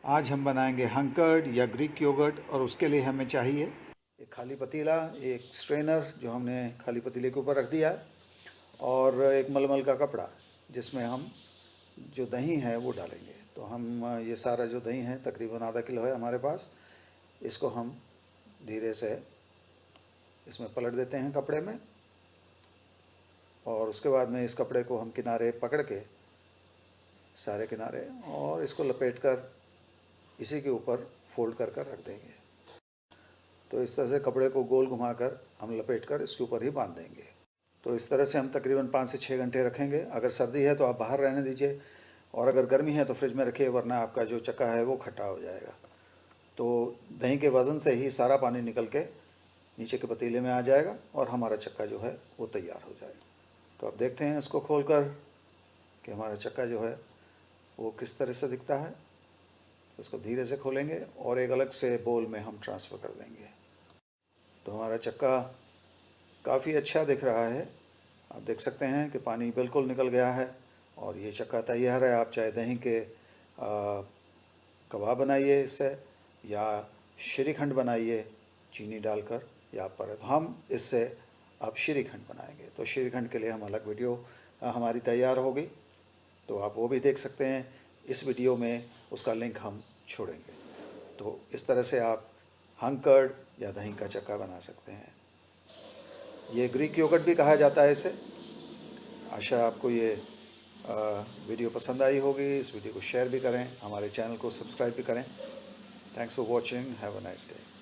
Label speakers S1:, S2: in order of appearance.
S1: आज हम बनाएंगे हंकर्ड या ग्रीक योगर्ट और उसके लिए हमें चाहिए एक खाली पतीला, एक स्ट्रेनर जो हमने खाली पतीले के ऊपर रख दिया है, और एक मलमल का कपड़ा जिसमें हम जो दही है वो डालेंगे। तो हम ये सारा जो दही है तकरीबन आधा किलो है हमारे पास, इसको हम धीरे से इसमें पलट देते हैं कपड़े में, और उसके बाद में इस कपड़े को हम किनारे पकड़ के सारे किनारे और इसको लपेट कर इसी के ऊपर फोल्ड कर कर रख देंगे। तो इस तरह से कपड़े को गोल घुमाकर हम लपेट कर इसके ऊपर ही बांध देंगे। तो इस तरह से हम तकरीबन 5 से 6 घंटे रखेंगे। अगर सर्दी है तो आप बाहर रहने दीजिए, और अगर गर्मी है तो फ्रिज में रखिए, वरना आपका जो चक्का है वो खट्टा हो जाएगा। तो दही के वज़न से ही सारा पानी निकल के नीचे के पतीले में आ जाएगा और हमारा चक्का जो है वो तैयार हो जाएगा। तो अब देखते हैं इसको खोल कर कि हमारा चक्का जो है वो किस तरह से दिखता है। तो इसको धीरे से खोलेंगे और एक अलग से बोल में हम ट्रांसफ़र कर देंगे। तो हमारा चक्का काफ़ी अच्छा दिख रहा है। आप देख सकते हैं कि पानी बिल्कुल निकल गया है और ये चक्का तैयार है। आप चाहे दही के कबाब बनाइए इससे, या श्रीखंड बनाइए चीनी डालकर, या पर हम इससे अब श्रीखंड बनाएंगे। तो श्रीखंड के लिए हम अलग वीडियो हमारी तैयार होगी, तो आप वो भी देख सकते हैं। इस वीडियो में उसका लिंक हम छोड़ेंगे। तो इस तरह से आप हंकर्ड या दही का चक्का बना सकते हैं। ये ग्रीक योगर्ट भी कहा जाता है इसे। आशा आपको ये वीडियो पसंद आई होगी। इस वीडियो को शेयर भी करें, हमारे चैनल को सब्सक्राइब भी करें। Thanks for watching, have a nice day.